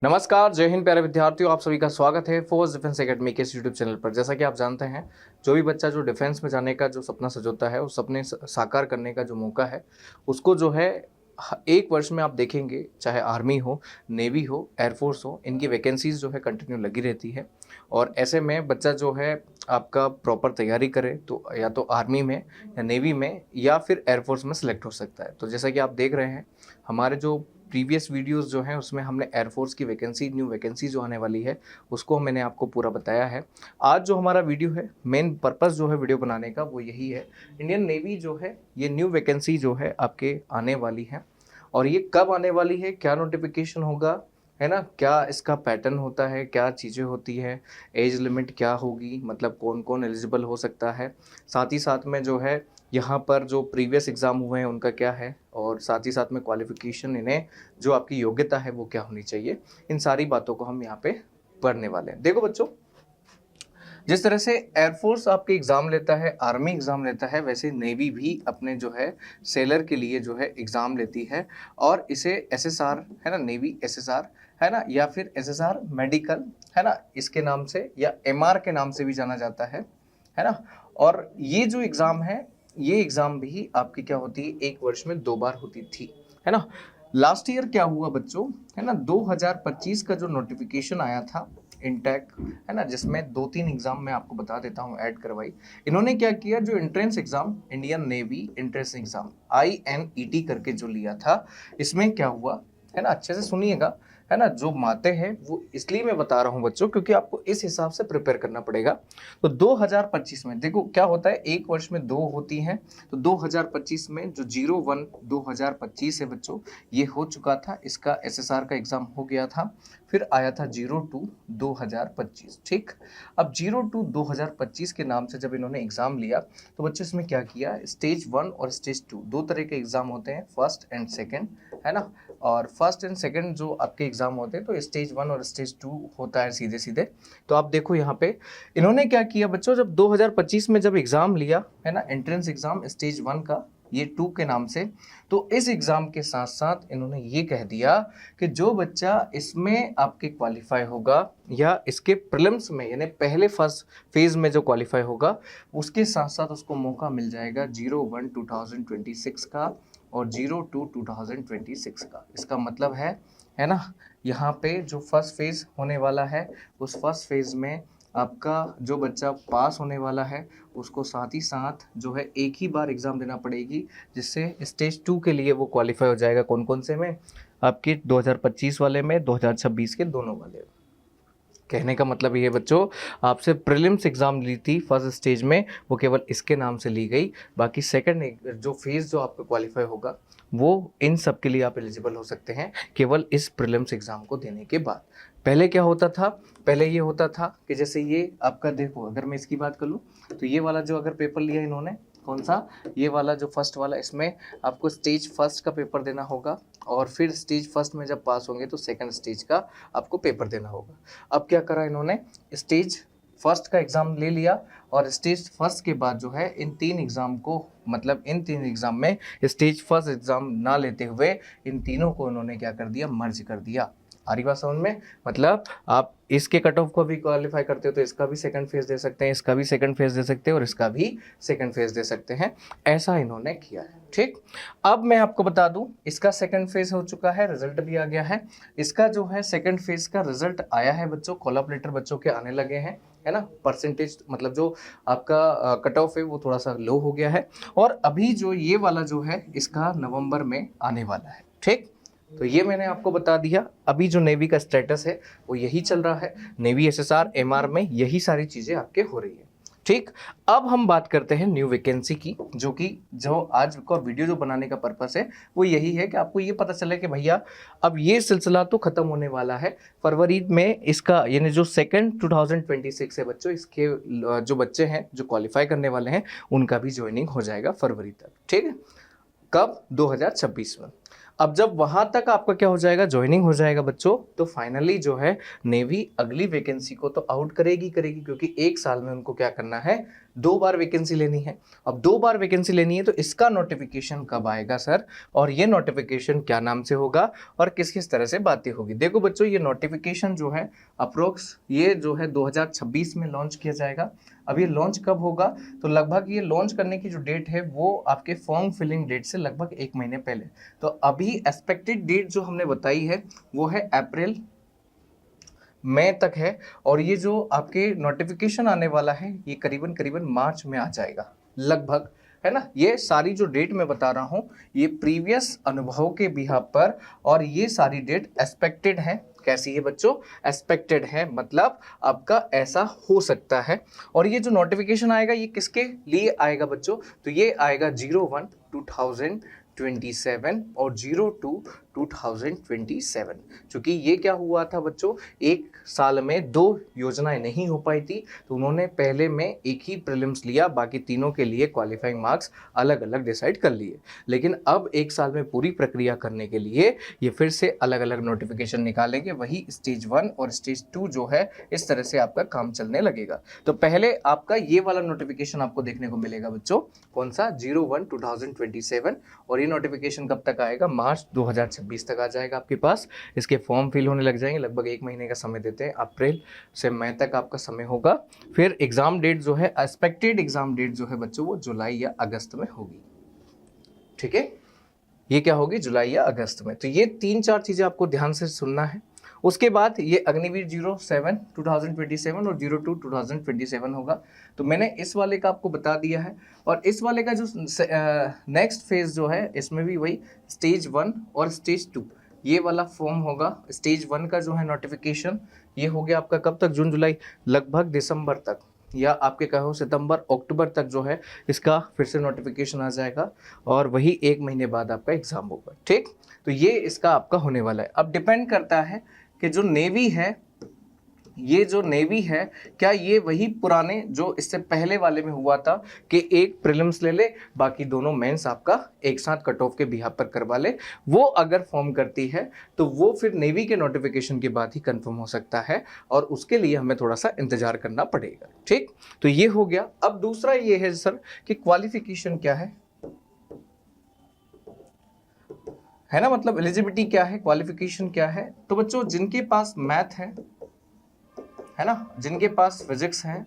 नमस्कार, जय हिंद प्यारे विद्यार्थियों, आप सभी का स्वागत है फोर्स डिफेंस एकेडमी के इस यूट्यूब चैनल पर। जैसा कि आप जानते हैं, जो भी बच्चा जो डिफेंस में जाने का जो सपना सजोता है, उस सपने साकार करने का जो मौका है, उसको जो है एक वर्ष में आप देखेंगे, चाहे आर्मी हो, नेवी हो, एयरफोर्स हो, इनकी वैकेंसीज जो है कंटिन्यू लगी रहती है। और ऐसे में बच्चा जो है आपका प्रॉपर तैयारी करे तो या तो आर्मी में या नेवी में या फिर एयरफोर्स में सिलेक्ट हो सकता है। तो जैसा कि आप देख रहे हैं, हमारे जो प्रीवियस वीडियोस जो हैं उसमें हमने एयरफोर्स की वैकेंसी, न्यू वैकेंसी जो आने वाली है, उसको मैंने आपको पूरा बताया है। आज जो हमारा वीडियो है, मेन पर्पस जो है वीडियो बनाने का वो यही है, इंडियन नेवी जो है ये न्यू वैकेंसी जो है आपके आने वाली है। और ये कब आने वाली है, क्या नोटिफिकेशन होगा, है ना, क्या इसका पैटर्न होता है, क्या चीज़ें होती है, एज लिमिट क्या होगी, मतलब कौन कौन एलिजिबल हो सकता है, साथ ही साथ में जो है यहाँ पर जो प्रीवियस एग्ज़ाम हुए हैं उनका क्या है, और साथ ही साथ में क्वालिफिकेशन, इन्हें जो आपकी योग्यता है वो क्या होनी चाहिए, इन सारी बातों को हम यहाँ पे पढ़ने वाले हैं। देखो बच्चों, जिस तरह से एयरफोर्स आपके एग्ज़ाम लेता है, आर्मी एग्ज़ाम लेता है, वैसे नेवी भी अपने जो है सेलर के लिए जो है एग्ज़ाम लेती है। और इसे एसएसआर, है ना, नेवी एसएसआर, है ना, या फिर एसएसआर मेडिकल, है ना, इसके नाम से, या एमआर के नाम से भी जाना जाता है ना। और ये जो एग्ज़ाम है, ये एग्ज़ाम भी आपकी क्या होती है, एक वर्ष में 2 बार होती थी, है ना। लास्ट ईयर क्या हुआ बच्चों, है ना, 2025 का जो नोटिफिकेशन आया था इंटेक, है ना, जिसमें 2-3 एग्जाम मैं आपको बता देता हूँ ऐड करवाई। इन्होंने क्या किया, जो entrance exam, Indian navy entrance exam INET करके जो लिया था, इसमें क्या हुआ, है ना, अच्छे से सुनिएगा, है ना। जो माते हैं वो इसलिए मैं बता रहा हूँ बच्चों, क्योंकि आपको इस हिसाब से प्रिपेयर करना पड़ेगा। तो 2025 में देखो क्या होता है, एक वर्ष में 2 होती हैं। तो 2025 में जो 01 2025 है बच्चों, ये हो चुका था, इसका SSR का एग्जाम हो गया था। फिर आया था 02 2025, ठीक। अब 02 2025 के नाम से जब इन्होंने एग्जाम लिया, तो बच्चों इसमें क्या किया, स्टेज 1 और स्टेज 2 दो तरह के एग्जाम होते हैं, फर्स्ट एंड सेकेंड, है ना। और फर्स्ट एंड सेकंड जो आपके एग्जाम होते हैं, तो स्टेज 1 और स्टेज 2 होता है सीधे सीधे। तो आप देखो यहाँ पे इन्होंने क्या किया बच्चों, जब 2025 में जब एग्जाम लिया, है ना, एंट्रेंस एग्जाम स्टेज 1 का, ये 2 के नाम से, तो इस एग्जाम के साथ साथ इन्होंने ये कह दिया कि जो बच्चा इसमें आपके क्वालिफाई होगा, या इसके प्रीलिम्स में, यानी पहले फर्स्ट फेज में जो क्वालिफाई होगा, उसके साथ साथ उसको मौका मिल जाएगा 01 2026 का और 02 2026 का। इसका मतलब है ना, यहाँ पे जो फर्स्ट फेज होने वाला है, उस फर्स्ट फेज में आपका जो बच्चा पास होने वाला है, उसको साथ ही साथ जो है एक ही बार एग्ज़ाम देना पड़ेगी, जिससे स्टेज 2 के लिए वो क्वालिफाई हो जाएगा। कौन कौन से में, आपके 2025 वाले में, 2026 के दोनों वाले। कहने का मतलब ये बच्चों, आपसे प्रीलिम्स एग्जाम ली थी फर्स्ट स्टेज में, वो केवल इसके नाम से ली गई। बाकी सेकंड जो फेज जो आपको क्वालिफाई होगा, वो इन सब के लिए आप एलिजिबल हो सकते हैं केवल इस प्रीलिम्स एग्जाम को देने के बाद। पहले क्या होता था, पहले ये होता था कि जैसे ये आपका देखो, अगर मैं इसकी बात कर लूँ, तो ये वाला जो अगर पेपर लिया इन्होंने, कौन सा, ये वाला जो फर्स्ट वाला, इसमें आपको स्टेज फर्स्ट का पेपर देना होगा, और फिर स्टेज फर्स्ट में जब पास होंगे तो सेकंड स्टेज का आपको पेपर देना होगा। अब क्या करा इन्होंने, स्टेज फर्स्ट का एग्ज़ाम ले लिया, और स्टेज फर्स्ट के बाद जो है इन 3 एग्ज़ाम को, मतलब इन 3 एग्ज़ाम में स्टेज फर्स्ट एग्ज़ाम ना लेते हुए इन तीनों को इन्होंने क्या कर दिया, मर्ज कर दिया। आ रही बात समझ में, मतलब आप इसके कट ऑफ को भी क्वालिफाई करते हो तो इसका भी सेकंड फेज दे सकते हैं, इसका भी सेकंड फेज दे सकते हैं, और इसका भी सेकंड फेज दे सकते हैं। ऐसा इन्होंने किया है, ठीक। अब मैं आपको बता दूं, इसका सेकंड फेज हो चुका है, रिजल्ट भी आ गया है। इसका जो है सेकंड फेज का रिजल्ट आया है बच्चों, कॉल ऑफ लेटर बच्चों के आने लगे हैं, है ना। परसेंटेज मतलब जो आपका कट ऑफ है वो थोड़ा सा लो हो गया है, और अभी जो ये वाला जो है इसका नवंबर में आने वाला है, ठीक। तो ये मैंने आपको बता दिया। अभी जो नेवी का स्टेटस है वो यही चल रहा है, नेवी SSR MR में यही सारी चीज़ें आपके हो रही है, ठीक। अब हम बात करते हैं न्यू वैकेंसी की, जो आज का वीडियो जो बनाने का पर्पस है वो यही है कि आपको ये पता चले कि भैया अब ये सिलसिला तो ख़त्म होने वाला है फरवरी में, इसका यानी जो सेकेंड 2026 है बच्चों, इसके जो बच्चे हैं जो क्वालिफाई करने वाले हैं, उनका भी ज्वाइनिंग हो जाएगा फरवरी तक, ठीक है। कब, 2026 में। अब जब वहां तक आपका क्या हो जाएगा, ज्वाइनिंग हो जाएगा बच्चों, तो फाइनली जो है नेवी अगली वैकेंसी को तो आउट करेगी, क्योंकि एक साल में उनको क्या करना है, 2 बार वैकेंसी लेनी है। अब 2 बार वैकेंसी लेनी है तो इसका नोटिफिकेशन कब आएगा सर, और ये नोटिफिकेशन क्या नाम से होगा और किस किस तरह से बातें होगी। देखो बच्चों, ये नोटिफिकेशन जो है अप्रोक्स ये जो है 2026 में लॉन्च किया जाएगा। अब ये लॉन्च कब होगा, तो लगभग ये लॉन्च करने की जो डेट है वो आपके फॉर्म फिलिंग डेट से लगभग 1 महीने पहले। तो अभी एक्सपेक्टेड डेट जो हमने बताई है वो है अप्रैल मई तक है, और ये जो आपके नोटिफिकेशन आने वाला है ये करीबन करीबन मार्च में आ जाएगा लगभग, है ना। ये सारी जो डेट मैं बता रहा हूँ ये प्रीवियस अनुभव के बिहाफ पर, और ये सारी डेट एक्सपेक्टेड है। कैसी है बच्चों, एक्सपेक्टेड है, मतलब आपका ऐसा हो सकता है। और ये जो नोटिफिकेशन आएगा ये किसके लिए आएगा बच्चों, तो ये आएगा 01/2027 और 02/2027। क्योंकि ये क्या हुआ था बच्चों, एक साल में 2 योजनाएं नहीं हो पाई थी, तो उन्होंने पहले में एक ही प्रीलिम्स लिया, बाकी तीनों के लिए क्वालिफाइंग मार्क्स अलग अलग डिसाइड कर लिए। लेकिन अब एक साल में पूरी प्रक्रिया करने के लिए ये फिर से अलग अलग नोटिफिकेशन निकालेंगे, वही स्टेज 1 और स्टेज 2 जो है इस तरह से आपका काम चलने लगेगा। तो पहले आपका ये वाला नोटिफिकेशन आपको देखने को मिलेगा बच्चों, कौन सा, 01/2027, और ये नोटिफिकेशन कब तक आएगा, मार्च 2026 तक आ जाएगा आपके पास। इसके फॉर्म फिल होने लग जाएंगे, लगभग 1 महीने का समय देते हैं, अप्रैल से मई तक आपका समय होगा। फिर एग्जाम डेट जो है, एक्सपेक्टेड एग्जाम डेट जो है बच्चों वो जुलाई या अगस्त में होगी। ठीक है, ये क्या होगी, जुलाई या अगस्त में। तो ये 3-4 चीजें आपको ध्यान से सुनना है। उसके बाद ये अग्निवीर 07/2027 और 02/2027 होगा। तो मैंने इस वाले का आपको बता दिया है, और इस वाले का जो नेक्स्ट फेज जो है इसमें भी वही स्टेज 1 और स्टेज 2 ये वाला फॉर्म होगा। स्टेज 1 का जो है नोटिफिकेशन ये हो गया आपका कब तक, जून जुलाई, लगभग दिसंबर तक, या आपके कहो सितंबर अक्टूबर तक जो है इसका फिर से नोटिफिकेशन आ जाएगा, और वही 1 महीने बाद आपका एग्जाम होगा। ठीक, तो ये इसका आपका होने वाला है। अब डिपेंड करता है कि जो नेवी है, ये जो नेवी है, क्या ये वही पुराने जो इससे पहले वाले में हुआ था कि एक प्रीलिम्स ले ले बाकी दोनों मेंस आपका एक साथ कट ऑफ के बिहाफ पर करवा ले, वो अगर फॉर्म करती है तो वो फिर नेवी के नोटिफिकेशन के बाद ही कंफर्म हो सकता है, और उसके लिए हमें थोड़ा सा इंतजार करना पड़ेगा। ठीक, तो ये हो गया। अब दूसरा ये है सर कि क्वालिफिकेशन क्या है ना, मतलब एलिजिबिलिटी क्या है, क्वालिफिकेशन क्या है। तो बच्चों जिनके पास मैथ है ना, जिनके पास फिजिक्स है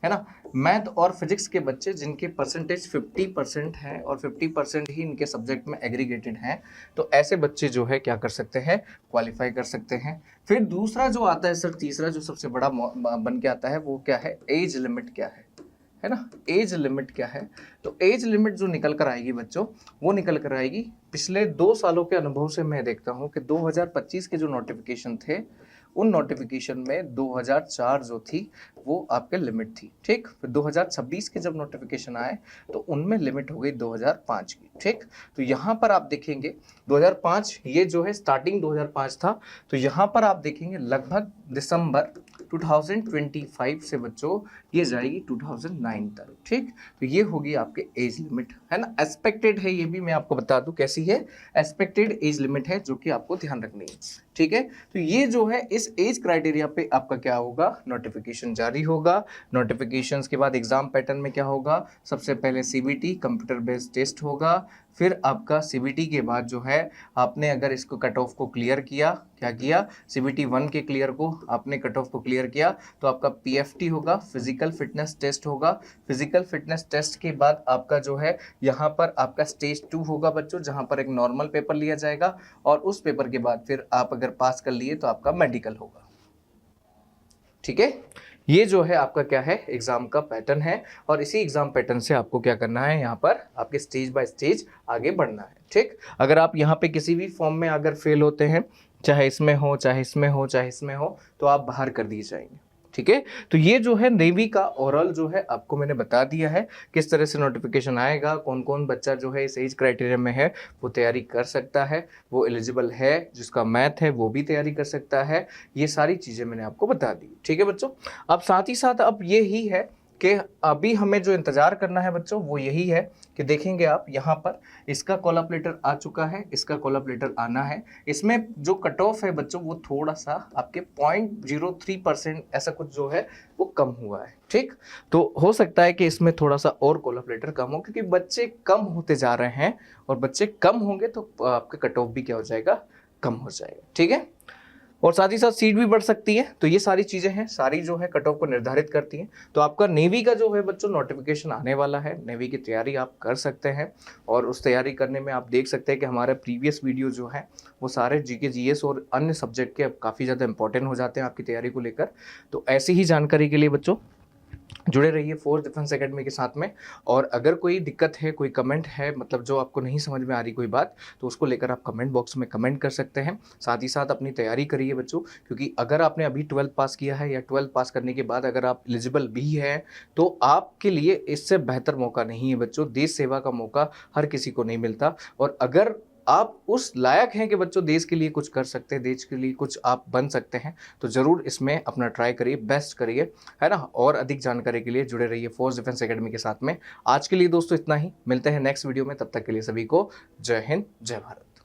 ना, मैथ और फिजिक्स के बच्चे जिनके परसेंटेज 50% है और 50% ही इनके सब्जेक्ट में एग्रीगेटेड हैं, तो ऐसे बच्चे जो है क्या कर सकते हैं, क्वालिफाई कर सकते हैं। फिर दूसरा जो आता है सर, तीसरा जो सबसे बड़ा बन के आता है वो क्या है, एज लिमिट क्या है ना, एज लिमिट क्या है। तो एज लिमिट जो निकल कर आएगी बच्चों, वो निकल कर आएगी पिछले 2 सालों के अनुभव से। मैं देखता हूँ कि 2025 के जो नोटिफिकेशन थे उन नोटिफिकेशन में 2004 जो थी वो आपके लिमिट थी। ठीक, फिर 2026 के जब नोटिफिकेशन आए तो उनमें लिमिट हो गई 2005 की। ठीक, तो यहाँ पर आप देखेंगे 2005 ये जो है स्टार्टिंग 2005 था, तो यहाँ पर आप देखेंगे लगभग दिसंबर 2025 से बच्चों ये जाएगी 2009 तक। ठीक, तो ये होगी आपके एज लिमिट, है ना। एक्सपेक्टेड है, ये भी मैं आपको बता दूं कैसी है, एक्सपेक्टेड एज लिमिट है जो कि आपको ध्यान रखनी है। ठीक है, तो ये जो है इस एज क्राइटेरिया पे आपका क्या होगा, नोटिफिकेशन जारी होगा। नोटिफिकेशंस के बाद एग्जाम पैटर्न में क्या होगा, सबसे पहले सीबीटी कंप्यूटर बेस्ड टेस्ट होगा, फिर आपका सीबीटी के बाद जो है आपने अगर इसको कट ऑफ को क्लियर किया, क्या किया, सीबीटी 1 के क्लियर को आपने कट ऑफ को क्लियर किया तो आपका पीएफटी होगा, फिजिकल फिटनेस टेस्ट होगा। फिजिकल फिटनेस टेस्ट के बाद आपका जो है यहाँ पर आपका स्टेज 2 होगा बच्चों, जहाँ पर एक नॉर्मल पेपर लिया जाएगा, और उस पेपर के बाद फिर आप अगर पास कर लिए तो आपका मेडिकल होगा। ठीक है, ये जो है आपका क्या है, एग्जाम का पैटर्न है, और इसी एग्जाम पैटर्न से आपको क्या करना है, यहाँ पर आपके स्टेज बाय स्टेज आगे बढ़ना है। ठीक, अगर आप यहाँ पे किसी भी फॉर्म में अगर फेल होते हैं, चाहे इसमें हो चाहे इसमें हो चाहे इसमें हो, तो आप बाहर कर दिए जाएंगे। ठीक है, तो ये जो है नेवी का ओवरऑल जो है आपको मैंने बता दिया है किस तरह से नोटिफिकेशन आएगा, कौन कौन बच्चा जो है इस एज क्राइटेरिया में है वो तैयारी कर सकता है, वो एलिजिबल है, जिसका मैथ है वो भी तैयारी कर सकता है। ये सारी चीज़ें मैंने आपको बता दी। ठीक है बच्चों, अब साथ ही साथ अब ये ही है कि अभी हमें जो इंतजार करना है बच्चों वो यही है कि देखेंगे आप यहाँ पर इसका कोलाप्लेटर आ चुका है, इसका कोलाप्लेटर आना है। इसमें जो कट ऑफ है बच्चों वो थोड़ा सा आपके 0.03% ऐसा कुछ जो है वो कम हुआ है, ठीक। तो हो सकता है कि इसमें थोड़ा सा और कोलाप्लेटर कम हो, क्योंकि बच्चे कम होते जा रहे हैं और बच्चे कम होंगे तो आपके कट ऑफ भी क्या हो जाएगा, कम हो जाएगा, ठीक है। और साथ ही साथ सीट भी बढ़ सकती है। तो ये सारी चीजें हैं, सारी जो है कट ऑफ को निर्धारित करती हैं। तो आपका नेवी का जो है बच्चों नोटिफिकेशन आने वाला है, नेवी की तैयारी आप कर सकते हैं। और उस तैयारी करने में आप देख सकते हैं कि हमारे प्रीवियस वीडियो जो है वो सारे जीके जीएस और अन्य सब्जेक्ट के काफ़ी ज़्यादा इंपॉर्टेंट हो जाते हैं आपकी तैयारी को लेकर। तो ऐसी ही जानकारी के लिए बच्चों जुड़े रहिए फोर्स डिफेंस एकेडमी के साथ में। और अगर कोई दिक्कत है, कोई कमेंट है, मतलब जो आपको नहीं समझ में आ रही कोई बात, तो उसको लेकर आप कमेंट बॉक्स में कमेंट कर सकते हैं। साथ ही साथ अपनी तैयारी करिए बच्चों, क्योंकि अगर आपने अभी 12th पास किया है या 12th पास करने के बाद अगर आप एलिजिबल भी हैं तो आपके लिए इससे बेहतर मौका नहीं है बच्चों। देश सेवा का मौका हर किसी को नहीं मिलता। और अगर आप उस लायक हैं कि बच्चों देश के लिए कुछ कर सकते हैं, देश के लिए कुछ आप बन सकते हैं, तो ज़रूर इसमें अपना ट्राई करिए, बेस्ट करिए, है ना। और अधिक जानकारी के लिए जुड़े रहिए फोर्स डिफेंस एकेडमी के साथ में। आज के लिए दोस्तों इतना ही, मिलते हैं नेक्स्ट वीडियो में, तब तक के लिए सभी को जय हिंद, जय भारत।